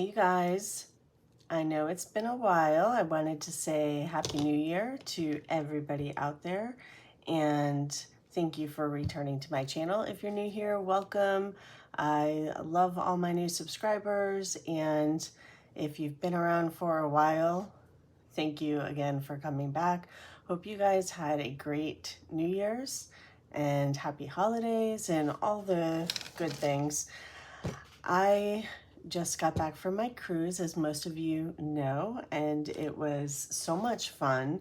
you guys. I know it's been a while. I wanted to say Happy New Year to everybody out there, and thank you for returning to my channel. If you're new here, welcome. I love all my new subscribers, and if you've been around for a while, thank you again for coming back. Hope you guys had a great New Year's and happy holidays and all the good things. I just got back from my cruise, as most of you know, and it was so much fun.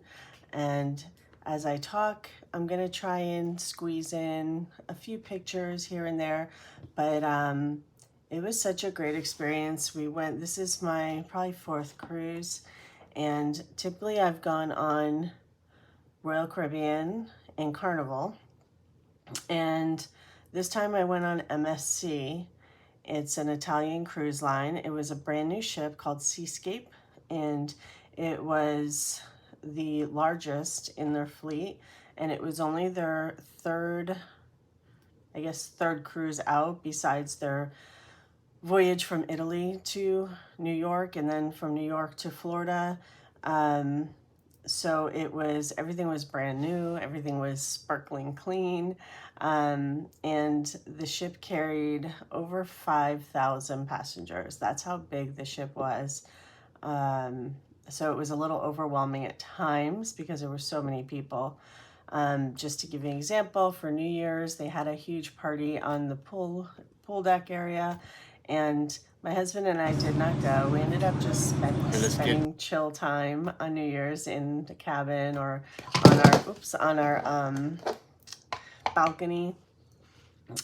And as I talk, I'm gonna try and squeeze in a few pictures here and there, but it was such a great experience. This is my probably 4th cruise, and typically I've gone on Royal Caribbean and Carnival, and this time I went on MSC. It's an Italian cruise line. It was a brand new ship called Seascape, and it was the largest in their fleet, and it was only their third cruise out, besides their voyage from Italy to New York and then from New York to Florida. So everything was brand new, everything was sparkling clean, and the ship carried over 5,000 passengers. That's how big the ship was. So it was a little overwhelming at times because there were so many people. Just to give you an example, for New Year's, they had a huge party on the pool deck area, and my husband and I did not go. We ended up just spending chill time on New Year's in the cabin or on our balcony.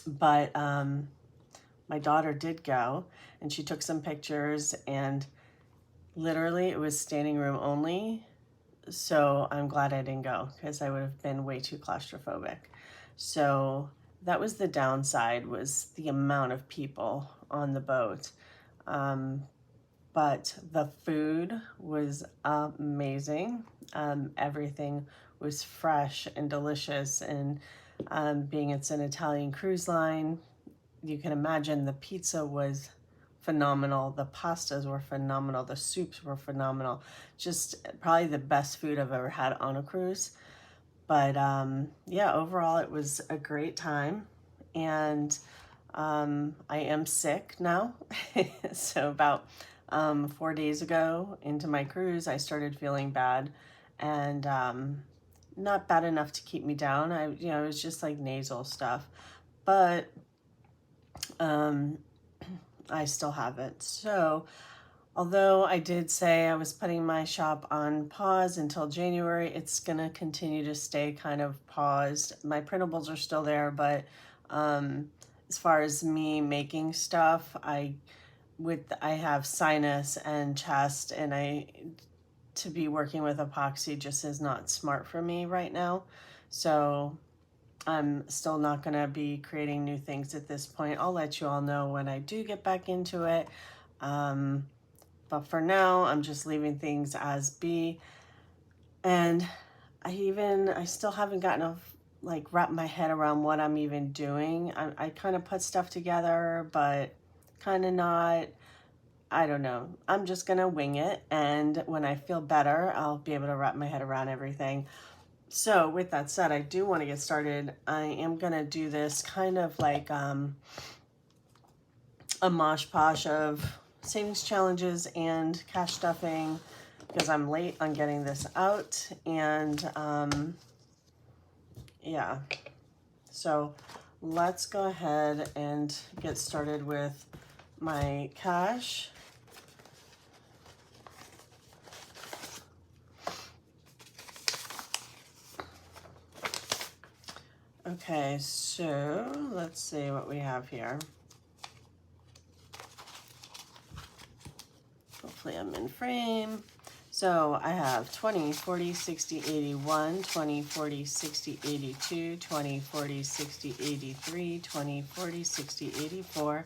But my daughter did go, and she took some pictures, and literally it was standing room only. So I'm glad I didn't go, because I would have been way too claustrophobic. So that was the downside, was the amount of people on the boat. But the food was amazing. Everything was fresh and delicious, and being it's an Italian cruise line, you can imagine the pizza was phenomenal. The pastas were phenomenal. The soups were phenomenal. Just probably the best food I've ever had on a cruise. But yeah, overall it was a great time. And I am sick now. So about 4 days ago into my cruise, I started feeling bad, and not bad enough to keep me down. It was just like nasal stuff, but I still have it. So although I did say I was putting my shop on pause until January, it's gonna continue to stay kind of paused. My printables are still there, but as far as me making stuff, I have sinus and chest, and to be working with epoxy just is not smart for me right now. So I'm still not going to be creating new things at this point. I'll let you all know when I do get back into it. But for now, I'm just leaving things as be. And I still haven't gotten to wrap my head around what I'm even doing. I kind of put stuff together, but kind of not. I don't know. I'm just going to wing it. And when I feel better, I'll be able to wrap my head around everything. So with that said, I do want to get started. I am going to do this kind of like a mosh posh of savings challenges and cash stuffing, because I'm late on getting this out. And yeah, so let's go ahead and get started with my cash. Okay, so let's see what we have here. Hopefully I'm in frame. So I have 20, 40, 60, 81, 20, 40, 60, 82, 20, 40, 60, 83, 20, 40, 60, 84,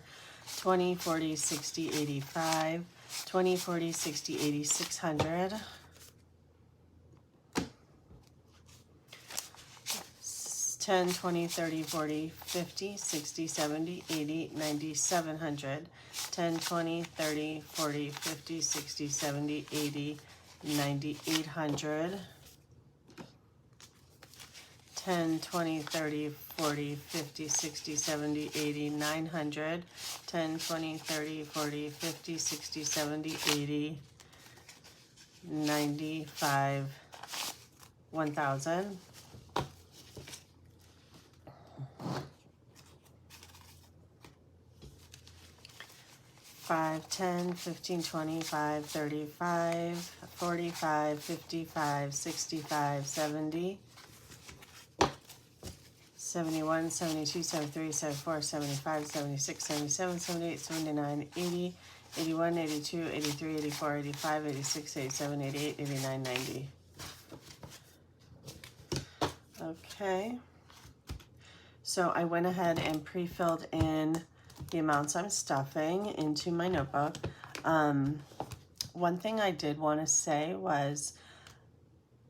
20, 40, 60, 85, 20, 40, 60, 8600. 10, 20, 30, 40, 50, 60, 70, 80, 90, 700. 10, 20, 30, 40, 50, 60, 70, 80, 90, 800. 10, 20, 30, 40, 50, 60, 70, 80, 900. 10, 20, 30, 40, 50, 60, 70, 80, 95, 1,000. 5, 10, 15, 25, 35, 45, 55, 65, 70, 71, 72, 73, 74, 75, 76, 77, 78, 79, 80, 81, 82, 83, 84, 85, 86, 87, 88, 89, 90. Okay. So I went ahead and pre-filled in the amounts I'm stuffing into my notebook. One thing I did want to say was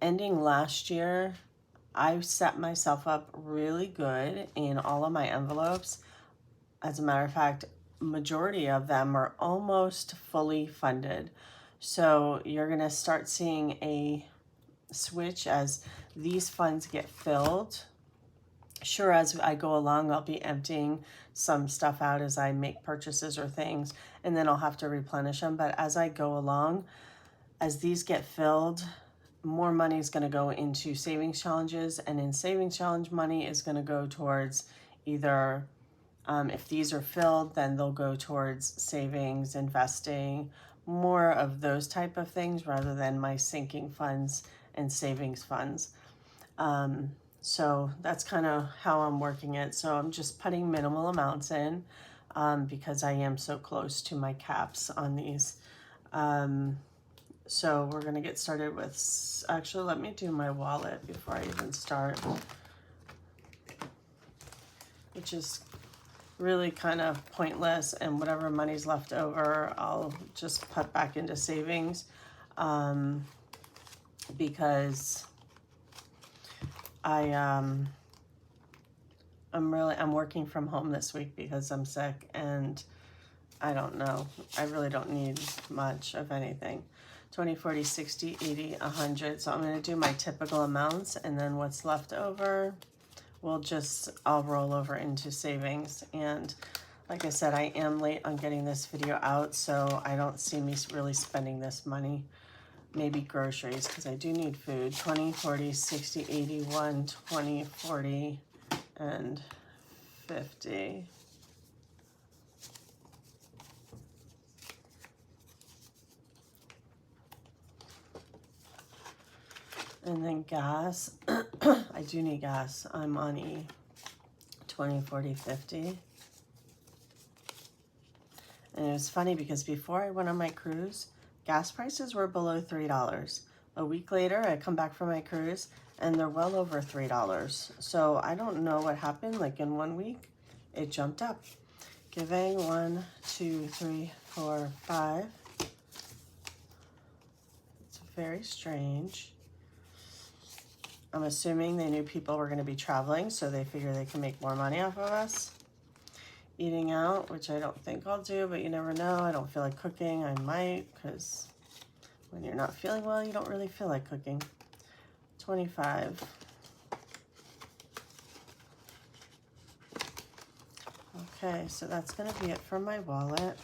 ending last year, I set myself up really good in all of my envelopes. As a matter of fact, majority of them are almost fully funded. So you're going to start seeing a switch as these funds get filled. Sure, as I go along, I'll be emptying some stuff out as I make purchases or things, and then I'll have to replenish them. But as I go along, as these get filled, more money is going to go into savings challenges, and in savings challenge money is going to go towards either, if these are filled, then they'll go towards savings, investing, more of those type of things rather than my sinking funds and savings funds. So that's kind of how I'm working it. So I'm just putting minimal amounts in because I am so close to my caps on these. So we're going to get started with, actually, let me do my wallet before I even start, which is really kind of pointless, and whatever money's left over, I'll just put back into savings because I'm working from home this week because I'm sick, and I don't know. I really don't need much of anything. 20, 40, 60, 80, 100. So I'm going to do my typical amounts, and then what's left over, I'll roll over into savings. And like I said, I am late on getting this video out, so I don't see me really spending this money. Maybe groceries, because I do need food. 20, 40, 60, 80, 1, 20, 40, and 50. And then gas. I do need gas. I'm on E. 20, 40, 50. And it was funny because before I went on my cruise, gas prices were below $3. A week later, I come back from my cruise and they're well over $3. So I don't know what happened. Like in 1 week, it jumped up. Giving 1, 2, 3, 4, 5. It's very strange. I'm assuming they knew people were going to be traveling, so they figure they can make more money off of us. Eating out, which I don't think I'll do, but you never know. I don't feel like cooking. I might, because when you're not feeling well, you don't really feel like cooking. 25. Okay, so that's going to be it for my wallet.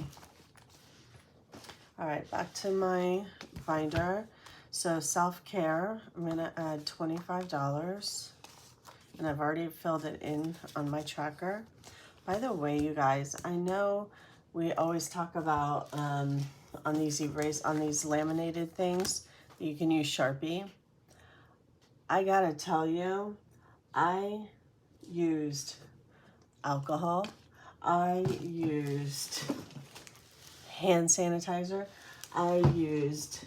All right, back to my binder. So self-care, I'm going to add $25, and I've already filled it in on my tracker. By the way, you guys, I know we always talk about on these laminated things, you can use Sharpie. I gotta tell you, I used alcohol, I used hand sanitizer, I used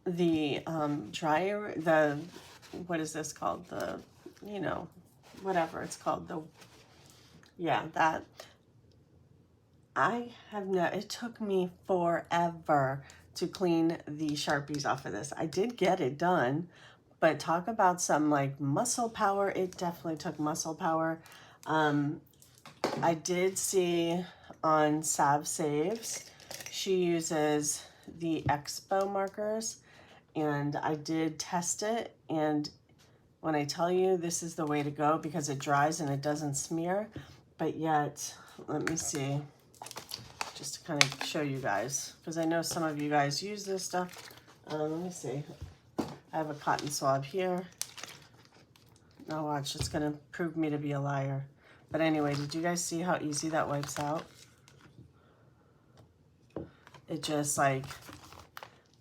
the dryer, what is this called? The, whatever it's called, that. It took me forever to clean the Sharpies off of this. I did get it done, But talk about some like muscle power. It definitely took muscle power. I did see on Sav Saves, she uses the Expo markers, and I did test it, and when I tell you this is the way to go because it dries and it doesn't smear, but yet, let me see, just to kind of show you guys, because I know some of you guys use this stuff. Let me see. I have a cotton swab here. Now watch, it's gonna prove me to be a liar. But anyway, did you guys see how easy that wipes out? It just like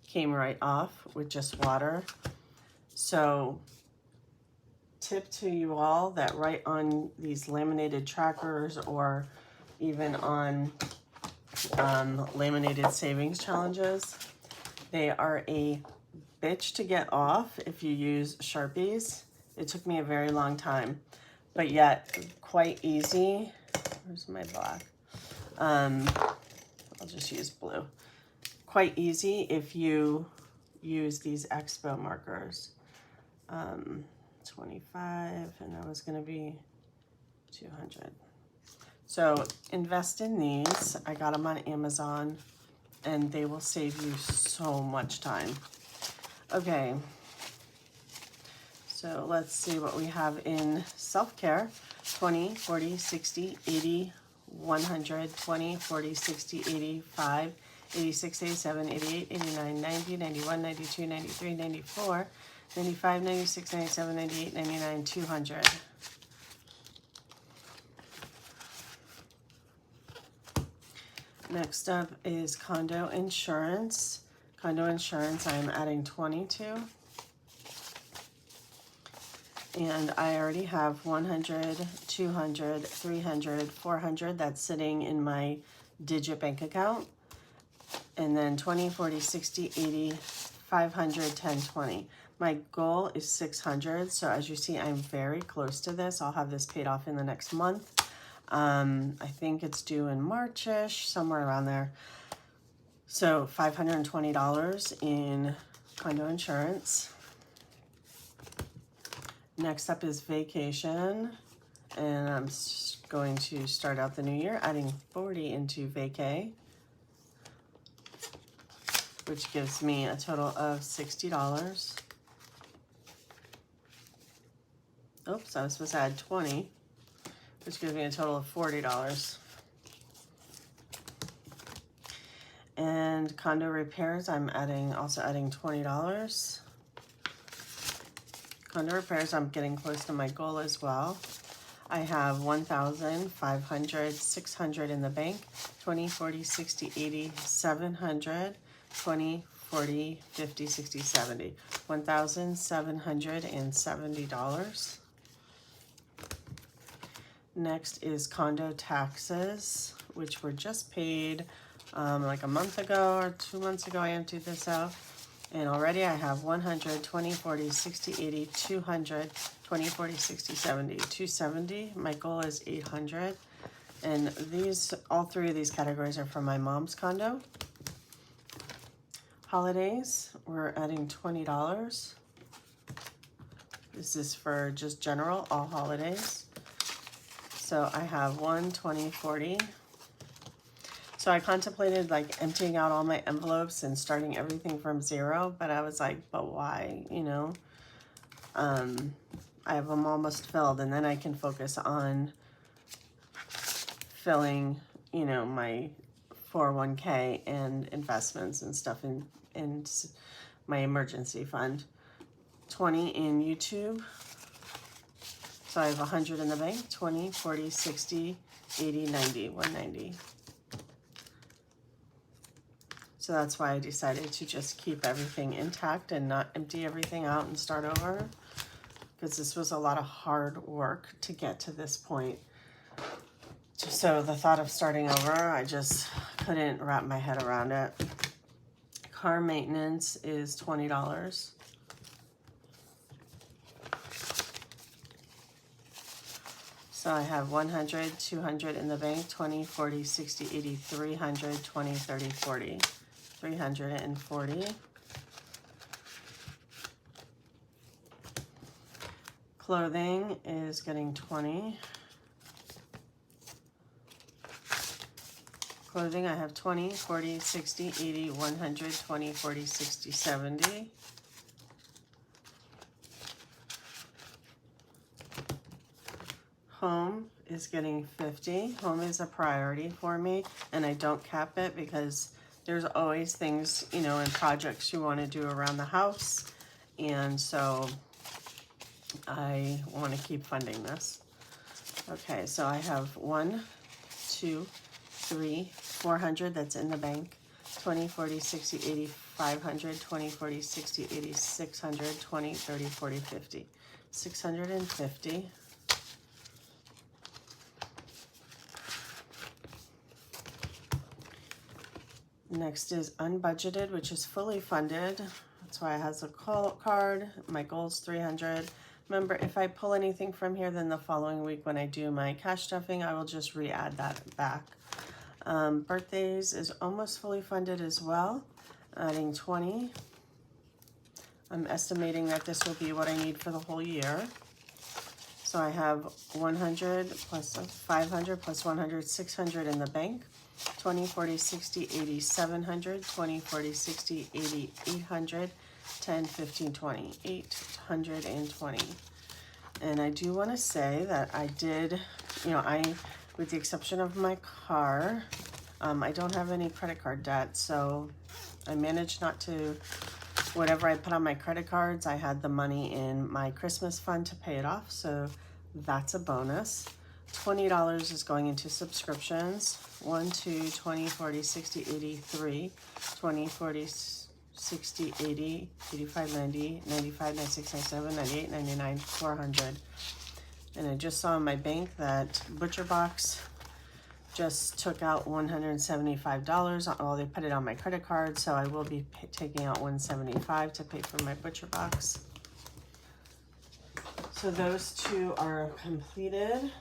came right off with just water. So tip to you all that write on these laminated trackers or even on laminated savings challenges, they are a bitch to get off if you use Sharpies. It took me a very long time, but yet quite easy. Where's my black? I'll just use blue. Quite easy if you use these Expo markers. 25, and that was gonna be 200. So invest in these. I got them on Amazon, and they will save you so much time. Okay, so let's see what we have in self-care. 20, 40, 60, 80, 100, 20, 40, 60, 85, 86, 87, 88, 89, 90, 91, 92, 93, 94, 95, 96, 97, 98, 99, 200. Next up is condo insurance. Condo insurance I'm adding 20 to. And I already have 100, 200, 300, 400 that's sitting in my Digit bank account. And then 20, 40, 60, 80, 500, 10, 20. My goal is 600. So as you see, I'm very close to this. I'll have this paid off in the next month. I think it's due in March-ish, somewhere around there. So $520 in condo insurance. Next up is vacation. And I'm going to start out the new year adding 40 into vacay, which gives me a total of $60. Oops, I was supposed to add 20, which gives me a total of $40. And condo repairs, I'm also adding $20. Condo repairs, I'm getting close to my goal as well. I have 1,000, 500, 600 in the bank, 20, 40, 60, 80, 700, 20, 40, 50, 60, 70. $1,770. Next is condo taxes, which were just paid like a month ago or 2 months ago. I emptied this out. And already I have 100, 20, 40, 60, 80, 200, 20, 40, 60, 70, 270. My goal is 800. And these, all three of these categories are from my mom's condo. Holidays, we're adding $20. This is for just general, all holidays. So I have 1, 20, 40. So I contemplated like emptying out all my envelopes and starting everything from zero, but I was like, but why, you know? I have them almost filled, and then I can focus on filling, you know, my 401k and investments and stuff in my emergency fund. 20 in YouTube. So I have 100 in the bank, 20, 40, 60, 80, 90, 190. So that's why I decided to just keep everything intact and not empty everything out and start over, because this was a lot of hard work to get to this point. So the thought of starting over, I just couldn't wrap my head around it. Car maintenance is $20. So I have 100, 200 in the bank, 20, 40, 60, 80, 300, 20, 30, 40. 340. Clothing is getting 20. Clothing, I have 20, 40, 60, 80, 100, 20, 40, 60, 70. Home is getting 50. Home is a priority for me, and I don't cap it because there's always things, you know, and projects you want to do around the house, and so I want to keep funding this. Okay, so I have 1, 2, 3, 400 that's in the bank. 20, 40, 60, 80, 500, 20, 40, 60, 80, 600, 20, 30, 40, 50. 650. Next is unbudgeted, which is fully funded. That's why it has a call card. My goal is 300. Remember, if I pull anything from here, then the following week when I do my cash stuffing, I will just re-add that back. Birthdays is almost fully funded as well, adding 20. I'm estimating that this will be what I need for the whole year. So I have 100 plus 500 plus 100, 600 in the bank. 20, 40, 60, 80, 700, 20, 40, 60, 80, 800, 10, 15, 20, 820. And I do want to say that I did, you know, with the exception of my car, I don't have any credit card debt, so I managed not to, whatever I put on my credit cards, I had the money in my Christmas fund to pay it off, so that's a bonus. $20 is going into subscriptions. 1, 2, 20, 40, 60, 83, 20, 40, 60, 80, 85, 90, 95, 96, 97, 98, 99, 400. And I just saw in my bank that Butcher Box just took out $175. Well, they put it on my credit card, so I will be taking out $175 to pay for my Butcher Box. So those two are completed.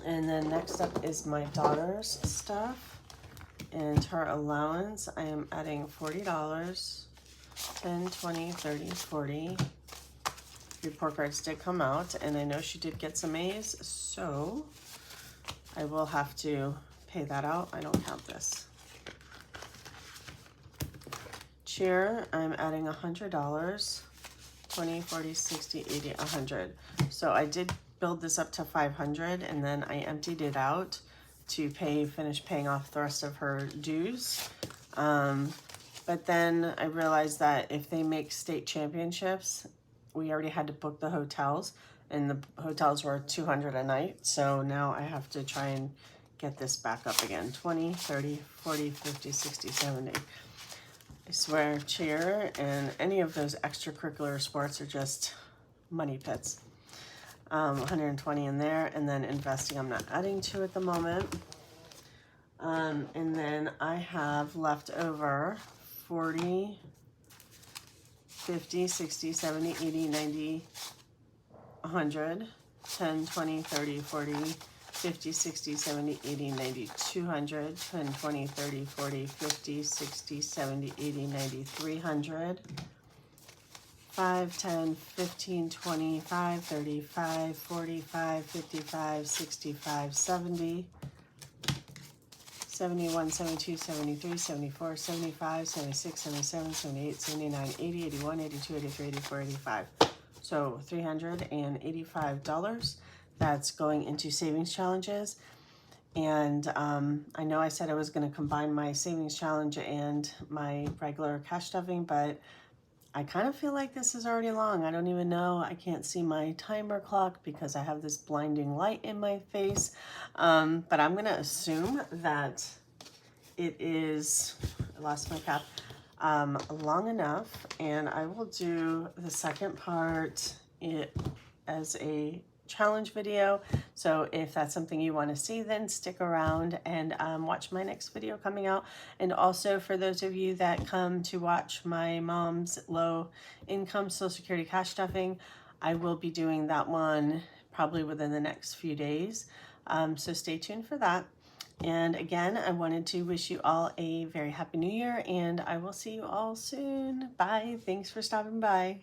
And then next up is my daughter's stuff and her allowance. I am adding $40, 10, 20, 30, 40. Report cards did come out, and I know she did get some A's, so I will have to pay that out. I don't count this. Cheer, I'm adding $100, 20, 40, 60, 80, 100. So I did build this up to 500, and then I emptied it out to finish paying off the rest of her dues. But then I realized that if they make state championships, we already had to book the hotels, and the hotels were $200 a night. So now I have to try and get this back up again. 20, 30, 40, 50, 60, 70. I swear, cheer and any of those extracurricular sports are just money pits. 120 in there, and then investing I'm not adding to at the moment. And then I have left over 40, 50, 60, 70, 80, 90, 100, 10, 20, 30, 40, 50, 60, 70, 80, 90, 200, 10, 20, 30, 40, 50, 60, 70, 80, 90, 300. 5, 10, 15, 25, 35, 45, 55, 65, 70, 71, 72, 73, 74, 75, 76, 77, 78, 79, 80, 81, 82, 83, 84, 85. So $385. That's going into savings challenges. And I know I said I was going to combine my savings challenge and my regular cash stuffing, but I kind of feel like this is already long. I don't even know. I can't see my timer clock because I have this blinding light in my face. But I'm going to assume that it is, I lost my cap, long enough. And I will do the second part as a challenge video. So if that's something you want to see, then stick around and watch my next video coming out. And also for those of you that come to watch my mom's low income Social Security cash stuffing, I will be doing that one probably within the next few days. So stay tuned for that. And again, I wanted to wish you all a very happy new year, and I will see you all soon. Bye. Thanks for stopping by.